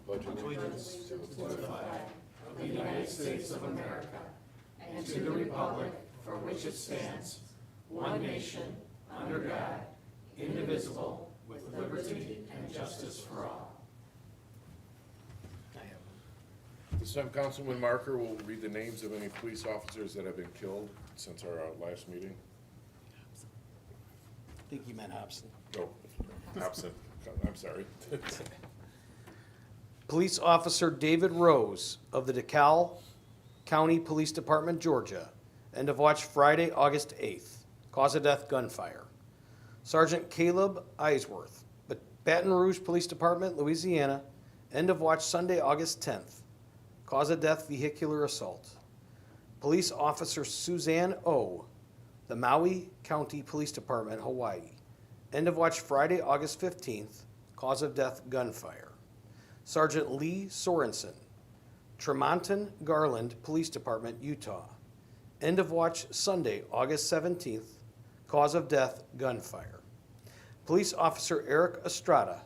pledge allegiance to the flag of the United States of America and to the republic for which it stands, one nation, under God, indivisible, with liberty and justice for all. This time, Councilman Marker will read the names of any police officers that have been killed since our last meeting. I think you meant Hobson. Oh, absent. I'm sorry. Police Officer David Rose of the DeKalb County Police Department, Georgia. End of watch Friday, August 8th. Cause of death, gunfire. Sergeant Caleb Eisworth, Baton Rouge Police Department, Louisiana. End of watch Sunday, August 10th. Cause of death, vehicular assault. Police Officer Suzanne O., the Maui County Police Department, Hawaii. End of watch Friday, August 15th. Cause of death, gunfire. Sergeant Lee Sorensen, Tremonton Garland Police Department, Utah. End of watch Sunday, August 17th. Cause of death, gunfire. Police Officer Eric Estrada,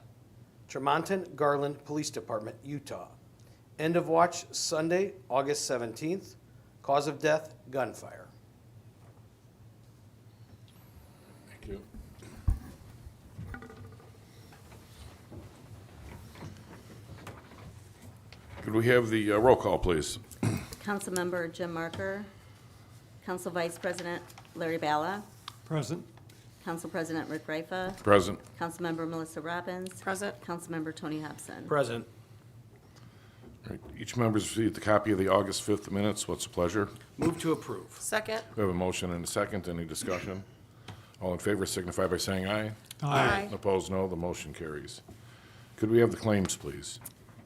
Tremonton Garland Police Department, Utah. End of watch Sunday, August 17th. Cause of death, gunfire. Thank you. Could we have the roll call, please? Councilmember Jim Marker. Council Vice President Larry Balla. Present. Council President Rick Rifa. Present. Councilmember Melissa Robbins. Present. Councilmember Tony Hobson. Present. All right, each member's received a copy of the August 5th minutes. What's the pleasure? Move to approve. Second. We have a motion and a second. Any discussion? All in favor signify by saying aye. Aye. Opposed, no. The motion carries. Could we have the claims, please?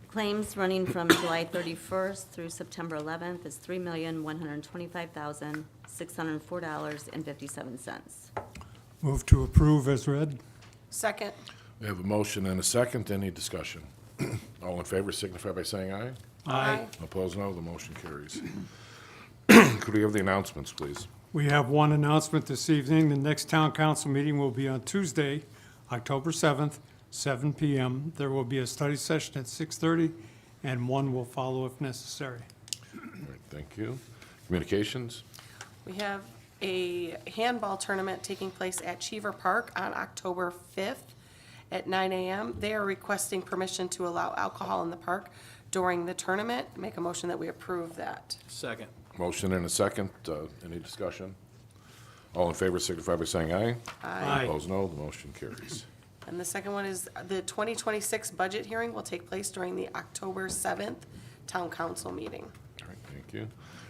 Claims running from July 31st through September 11th is $3,125,604.57. Move to approve as read. Second. We have a motion and a second. Any discussion? All in favor signify by saying aye. Aye. Opposed, no. The motion carries. Could we have the announcements, please? We have one announcement this evening. The next town council meeting will be on Tuesday, October 7th, 7 p.m. There will be a study session at 6:30, and one will follow if necessary. All right, thank you. Communications? We have a handball tournament taking place at Cheever Park on October 5th at 9 a.m. They are requesting permission to allow alcohol in the park during the tournament. Make a motion that we approve that. Second. Motion and a second. Any discussion? All in favor signify by saying aye. Aye. Opposed, no. The motion carries. And the second one is the 2026 budget hearing will take place during the October 7th town council meeting. All right, thank you.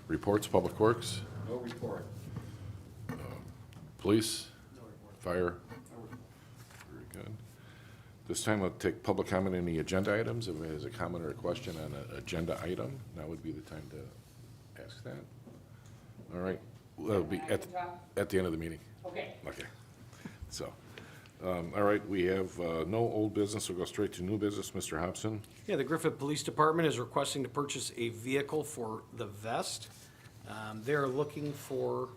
Reports, Public Works? No report. Police? Fire? Very good. This time I'll take public comment on the agenda items. If there's a comment or a question on an agenda item, now would be the time to ask that. All right, well, it'll be at the end of the meeting. Okay. Okay. So, all right, we have no old business. We'll go straight to new business. Mr. Hobson? Yeah, the Griffith Police Department is requesting to purchase a vehicle for the vest. They're looking for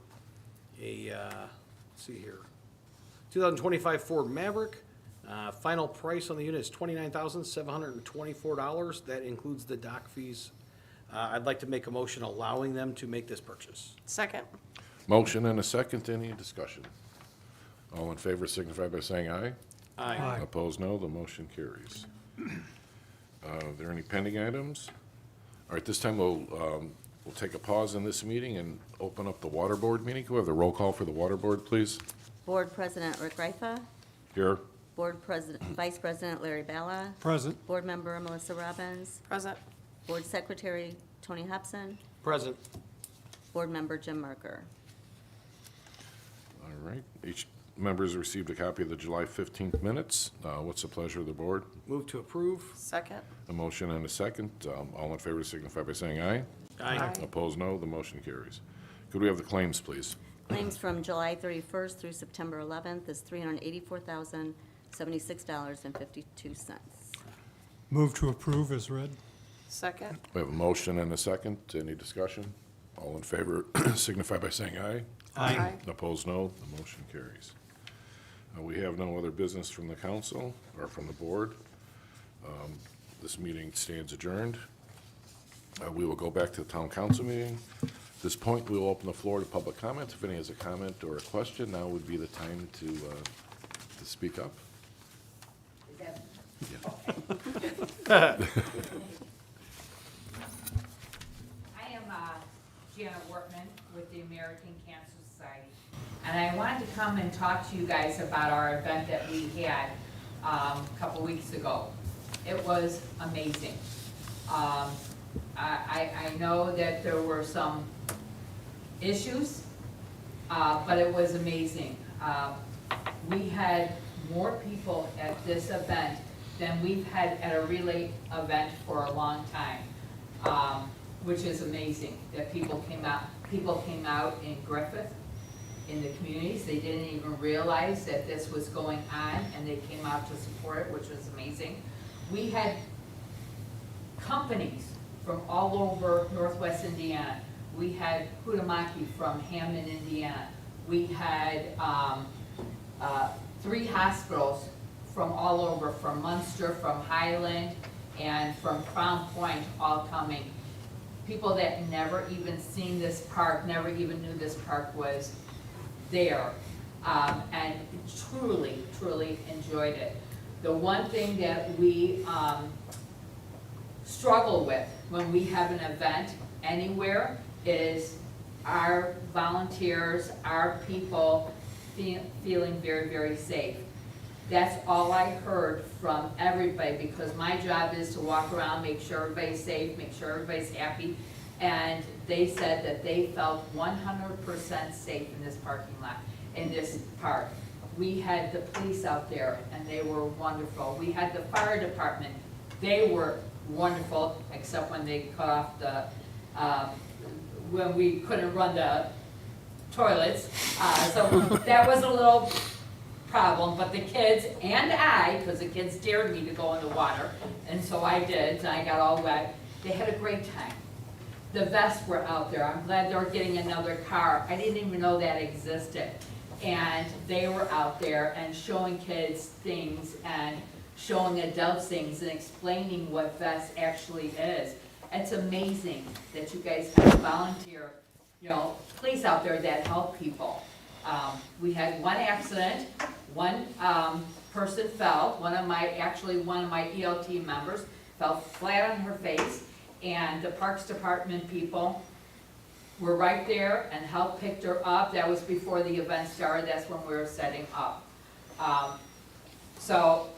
a, let's see here, 2025 Ford Maverick. Final price on the unit is $29,724. That includes the dock fees. I'd like to make a motion allowing them to make this purchase. Second. Motion and a second. Any discussion? All in favor signify by saying aye. Aye. Opposed, no. The motion carries. Are there any pending items? All right, this time we'll take a pause in this meeting and open up the Water Board meeting. Can we have the roll call for the Water Board, please? Board President Rick Rifa. Here. Board President, Vice President Larry Balla. Present. Board Member Melissa Robbins. Present. Board Secretary Tony Hobson. Present. Board Member Jim Marker. All right. Each member has received a copy of the July 15th minutes. What's the pleasure of the board? Move to approve. Second. A motion and a second. All in favor signify by saying aye. Aye. Opposed, no. The motion carries. Could we have the claims, please? Claims from July 31st through September 11th is $384,076.52. Move to approve as read. Second. We have a motion and a second. Any discussion? All in favor signify by saying aye. Aye. Opposed, no. The motion carries. We have no other business from the council or from the board. This meeting stands adjourned. We will go back to the town council meeting. At this point, we will open the floor to public comments. If any has a comment or a question, now would be the time to speak up. I am Janet Wortman with the American Cancer Society. And I wanted to come and talk to you guys about our event that we had a couple weeks ago. It was amazing. I know that there were some issues, but it was amazing. We had more people at this event than we've had at a relay event for a long time, which is amazing, that people came out in Griffith, in the communities. They didn't even realize that this was going on, and they came out to support it, which was amazing. We had companies from all over Northwest Indiana. We had Hutamaki from Hammond, Indiana. We had 3 hospitals from all over, from Munster, from Highland, and from Crown Point, all coming. People that never even seen this park, never even knew this park was there, and truly, truly enjoyed it. The one thing that we struggle with when we have an event anywhere is our volunteers, our people feeling very, very safe. That's all I heard from everybody, because my job is to walk around, make sure everybody's safe, make sure everybody's happy. And they said that they felt 100% safe in this parking lot, in this park. We had the police out there, and they were wonderful. We had the fire department. They were wonderful, except when they cut off the, when we couldn't run the toilets. So that was a little problem, but the kids and I, because the kids dared me to go in the water, and so I did, and I got all wet. They had a great time. The vests were out there. I'm glad they're getting another car. I didn't even know that existed. And they were out there and showing kids things and showing adults things and explaining what vests actually is. It's amazing that you guys have volunteer, police out there that help people. We had one accident, one person fell, one of my ELT members fell flat on her face, and the Parks Department people were right there and helped pick her up. That was before the event started. That's when we were setting up. So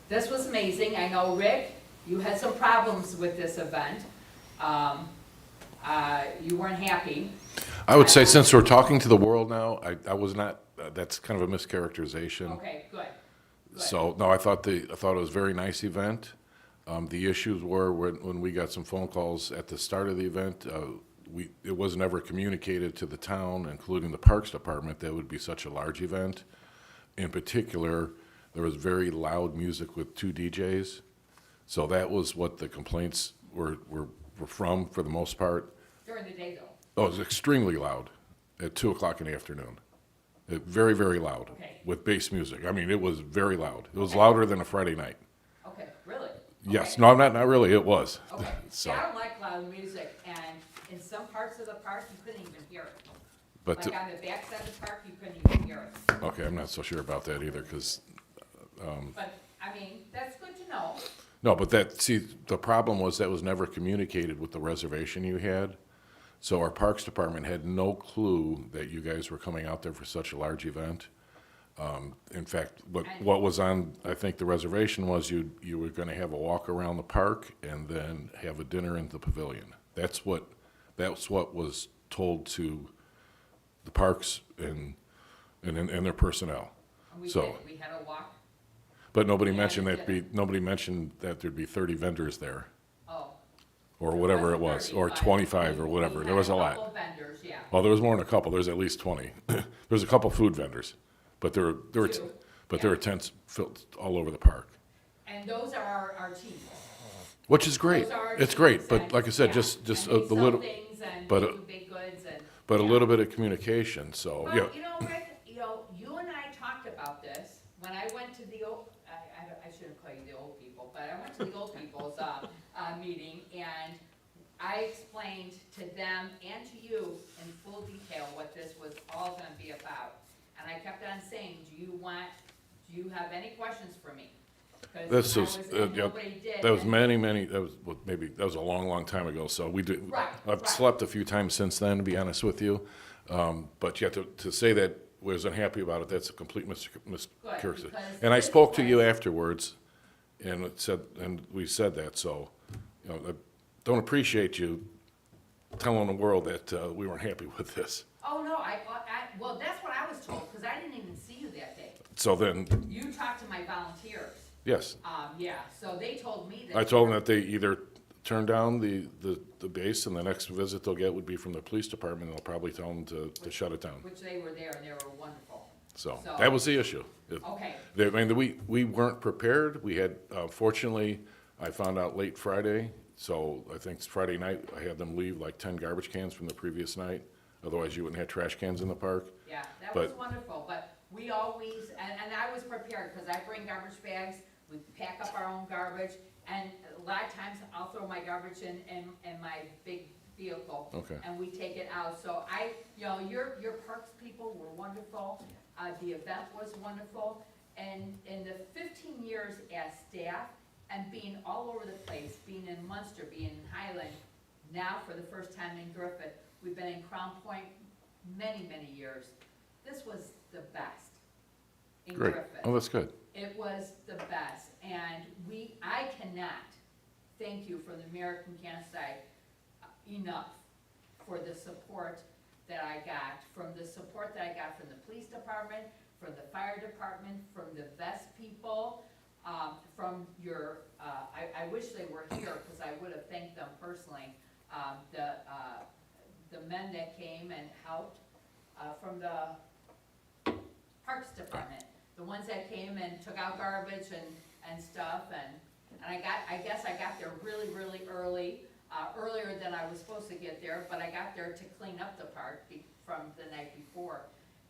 this was amazing. I know, Rick, you had some problems with this event. You weren't happy. I would say, since we're talking to the world now, I was not, that's kind of a mischaracterization. Okay, good. Good. So, no, I thought it was a very nice event. The issues were when we got some phone calls at the start of the event, it was never communicated to the town, including the Parks Department, that would be such a large event. In particular, there was very loud music with 2 DJs. So that was what the complaints were from, for the most part. During the day, though. Oh, it was extremely loud at 2 o'clock in the afternoon. Very, very loud, Okay. with bass music. I mean, it was very loud. It was louder than a Friday night. Okay, really? Yes, Okay. no, not really, it was. Okay. So, See, I don't like loud music, and in some parts of the park, you couldn't even hear it. but, Like on the back side of the park, you couldn't even hear it. okay, I'm not so sure about that either, because, But, I mean, that's good to know. no, but the problem was that was never communicated with the reservation you had. So our Parks Department had no clue that you guys were coming out there for such a large event. In fact, what was on, I think, the reservation was you were gonna have a walk around the park and then have a dinner in the pavilion. That's what was told to the parks and their personnel. And we So- did, we had a walk. But nobody Yeah, mentioned we that did. nobody mentioned that there'd be 30 vendors there, Oh. or whatever it wasn't was, 30, or but 25 or we whatever. had There was a couple lot. vendors, yeah. Well, there was more than a couple. There's at least 20. There's a couple food vendors, but there were Two, there were tents filled all over the park, And those are our chiefs. which is great. Those are our It's great, chiefs, but and- like I said, yeah, just and a they sell little, things and but they a- do big goods and. but a yeah. little bit of communication. So yeah, Well, Rick, you and I talked about this when I went to the, I I shouldn't call you the old people, but I went to the old people's, meeting, and I explained to them and to you in full detail what this was all gonna be about. And I kept on saying, do you have any questions for me? 'Cause This I was, and nobody did. that was and- many, that was, well, maybe, that was a long time ago, so we did. Right, I've right. slept a few times since then, to be honest with you. But yet to say that we was unhappy about it, that's a complete miscuriosity. because And I this spoke to you was- afterwards, and it said, and we said that, so, you know, I don't appreciate you telling the world that, we weren't happy with this. Oh, no, well, that's what I was told, because I didn't even see you that day. So then, You talked to my volunteers. yes, Yeah, so they told me that. I told them that they either turn down the base, and the next visit they'll get would be from the police department, and they'll probably tell them to shut it down. Which they were there, and they were wonderful. So, So- that was the issue. Okay, I mean, we weren't prepared. We had, fortunately, I found out late Friday, so I think it's Friday night, I had them leave like 10 garbage cans from the previous night. Otherwise, you wouldn't have trash cans in the park. yeah, that was But- wonderful, but we always, and I was prepared, because I bring garbage bags, we pack up our own garbage, and a lot of times I'll throw my garbage in my big vehicle. Okay. And we take it out, so your parks people were wonderful, the event was wonderful, and in the 15 years as staff, and being all over the place, being in Munster, being in Highland, now for the first time in Griffith, we've been in Crown Point many years. This was the best in Great. Griffith. Oh, that's good. It was the best, and I cannot thank you from the American Cancer side enough for the support that I got, from the support that I got from the police department, from the fire department, from the vest people, from your, I wish they were here, because I would have thanked them personally, the men that came and helped, from the Parks Department, the ones that came and took out garbage and stuff, and I guess I got there really early, earlier than I was supposed to get there, but I got there to clean up the park from the night before.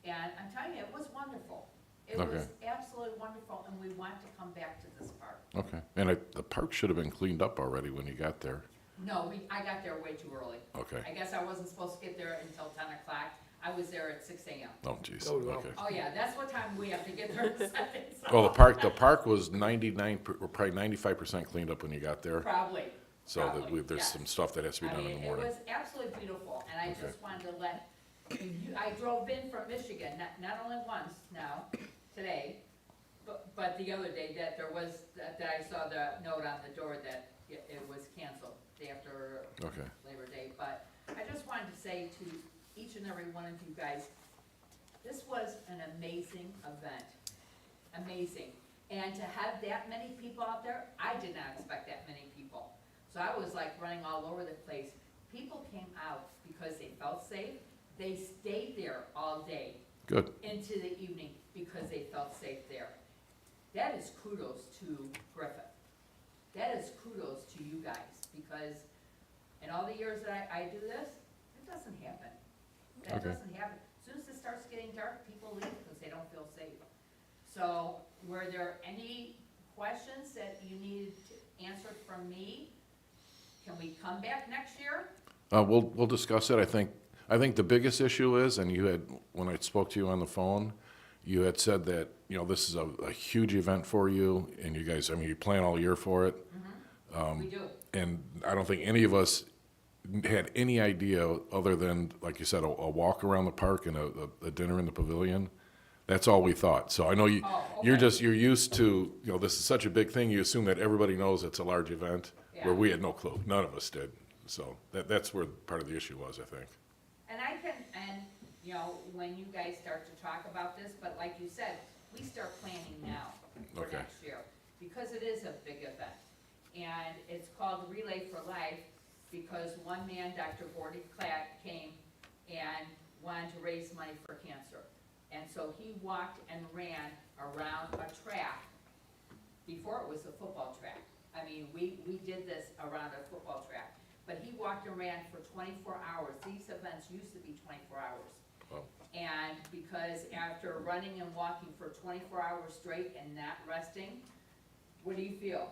And I'm telling you, it was wonderful. It was Okay. absolutely wonderful, and we want to come back to this park. Okay. And the park should have been cleaned up already when you got there. No, I got there way too early. Okay. I guess I wasn't supposed to get there until 10 o'clock. I was there at 6 a.m. Oh, jeez. Oh, no. Okay. Oh, yeah, that's what time we have to get there. Well, the park was 99, or probably 95% cleaned up when you got there. Probably. So Probably, there's yes. some stuff that has to be I done in mean, the morning. it was absolutely beautiful, and I Okay. just wanted to let you, I drove in from Michigan, not only once now, today, but the other day that there was, that I saw the note on the door that it was canceled after Okay. Labor Day. But I just wanted to say to each and every one of you guys, this was an amazing event, amazing. And to have that many people out there, I did not expect that many people. So I was like running all over the place. People came out because they felt safe. They stayed there all day Good. into the evening because they felt safe there. That is kudos to Griffith. That is kudos to you guys, because in all the years that I do this, it doesn't happen. That Okay. doesn't happen. As soon as it starts getting dark, people leave because they don't feel safe. So were there any questions that you needed answered from me? Can we come back next year? We'll discuss it. I think the biggest issue is, and you had, when I spoke to you on the phone, you had said that, you know, this is a huge event for you, and you guys, I mean, you plan all year for it. We do. And I don't think any of us had any idea, other than, like you said, a walk around the park and a dinner in the pavilion. That's all we thought. So I know Oh, you're okay. you're used to, you know, this is such a big thing, you assume that everybody knows it's a large event, where Yeah. we had no clue. None of us did. So that's where part of the issue was, I think. And you know, when you guys start to talk about this, but like you said, we start planning now for Okay. next year, because it is a big event. And it's called Relay for Life, because one man, Dr. Gordy Clatt, came and wanted to raise money for cancer. And so he walked and ran around a track, before it was a football track. I mean, we did this around a football track, but he walked and ran for 24 hours. These events used to be 24 hours. Wow. And because after running and walking for 24 hours straight and not resting, What do you feel?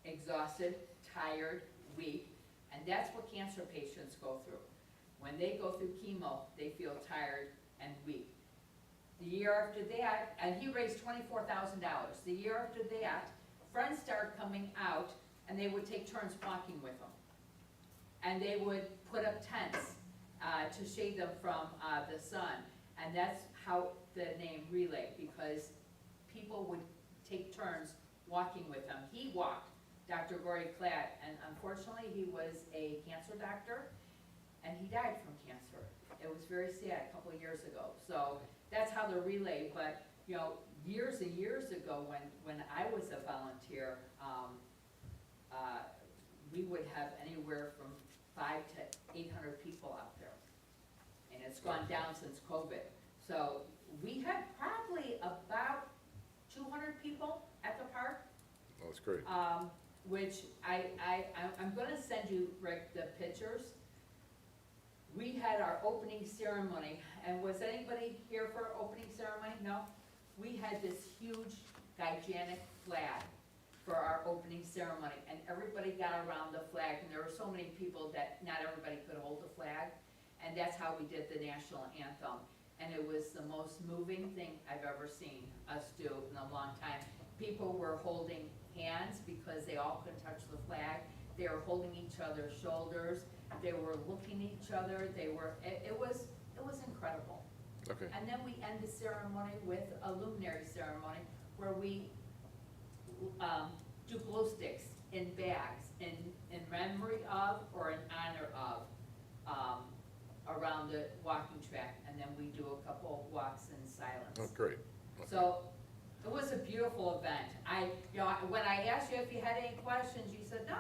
Exhausted, tired, weak, and that's what cancer patients go through. When they go through chemo, they feel tired and weak. The year after that, and he raised $24,000. The year after that, friends started coming out, and they would take turns walking with him. And they would put up tents to shade them from the sun. And that's how the name Relay, because people would take turns walking with him. He walked, Dr. Gory Klatt, and unfortunately, he was a cancer doctor, and he died from cancer. It was very sad a couple of years ago. So that's how the Relay, but, you know, years and years ago, when I was a volunteer, we would have anywhere from 500 to 800 people out there. And it's gone down since COVID. So we had probably about 200 people at the park, Oh, that's great. which I'm gonna send you, Rick, the pictures. We had our opening ceremony, and was anybody here for opening ceremony? No? We had this huge, gigantic flag for our opening ceremony, and everybody got around the flag, and there were so many people that not everybody could hold the flag, and that's how we did the national anthem. And it was the most moving thing I've ever seen us do in a long time. People were holding hands because they all could touch the flag. They were holding each other's shoulders. They were looking at each other. It was incredible. Okay, And then we end the ceremony with a luminary ceremony where we do glow sticks in bags in memory of or in honor of around the walking track. And then we do a couple walks in silence. oh, great. Okay. So it was a beautiful event. When I asked you if you had any questions, you said, no,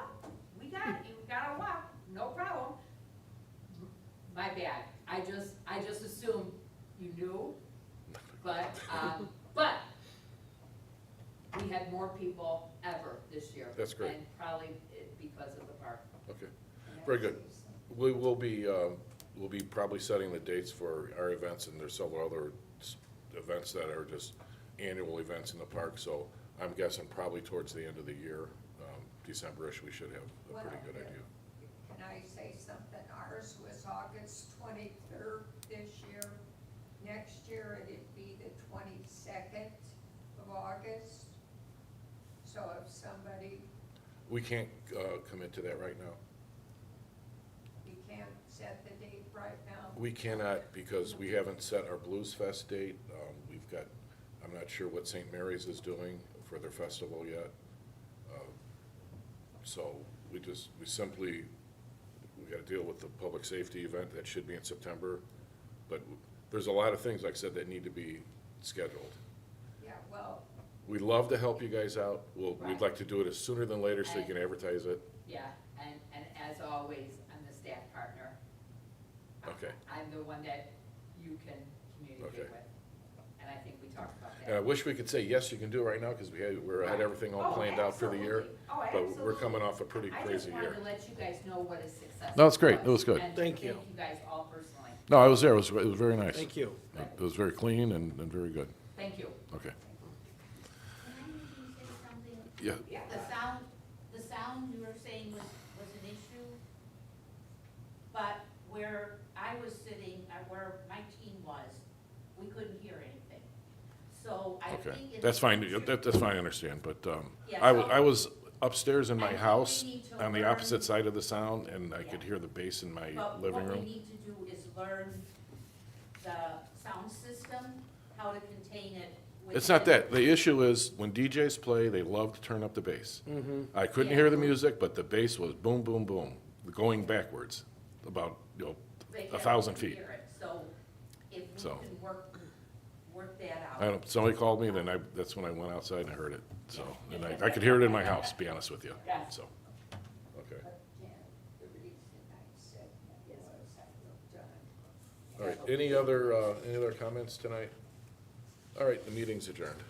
we got it, you gotta walk, no problem. My bad, I just assumed you knew, but we had more people ever this year. That's great. And probably because of the park. Okay, very good. We will be, we'll be probably setting the dates for our events, and there's several other events that are just annual events in the park, so I'm guessing probably towards the end of the year, December-ish, we should have a pretty good idea. Can I say something? Ours was August 23rd this year. Next year, it'd be the 22nd of August. So if somebody, We can't commit to that right now. you can't set the date right now. We cannot, because we haven't set our Blues Fest date. We've got, I'm not sure what St. Mary's is doing for their festival yet. So we simply, we gotta deal with the public safety event that should be in September. But there's a lot of things, like I said, that need to be scheduled. Yeah, well, We'd love to help you guys out. We'd Right. like to do it as sooner than later so you can advertise it. Yeah, and as always, I'm the staff partner. Okay. I'm the one that you can communicate Okay. with, and I think we talked about that. And I wish we could say, yes, you can do it right now, because we had everything all Oh, planned out for the year. absolutely. Oh, But we're absolutely. coming off a pretty I crazy just wanted year. to let you guys know what a success. No, it's great. It was good. And Thank you. Thank you guys all personally. No, I was there. It was very nice. Thank you. It was very clean and very good. Thank you. Okay. Can I maybe say something? Yeah, Yeah. The sound you were saying was an issue, but where I was sitting, where my team was, we couldn't hear anything. So I okay. think it's. That's fine. That's fine, I understand. But Yeah, I was upstairs in I my think we house need to on the learn- opposite side of the sound, and I could Yeah. hear the bass in my But living what we room. need to do is learn the sound system, how to contain it. It's not within- that. The issue is, when DJs play, they love to turn up the bass. I couldn't Yeah. hear the music, but the bass was boom, boom, boom, going backwards, about, They 1,000 have to feet. hear it. So if we So. can work that out. I don't, somebody called me, then that's when I went outside and I heard it, so, and I could hear it in my house, to be honest with you, Yeah. so, okay. but Janet, the reason I said that was I looked on. All right, any other comments tonight? All right, the meeting's adjourned.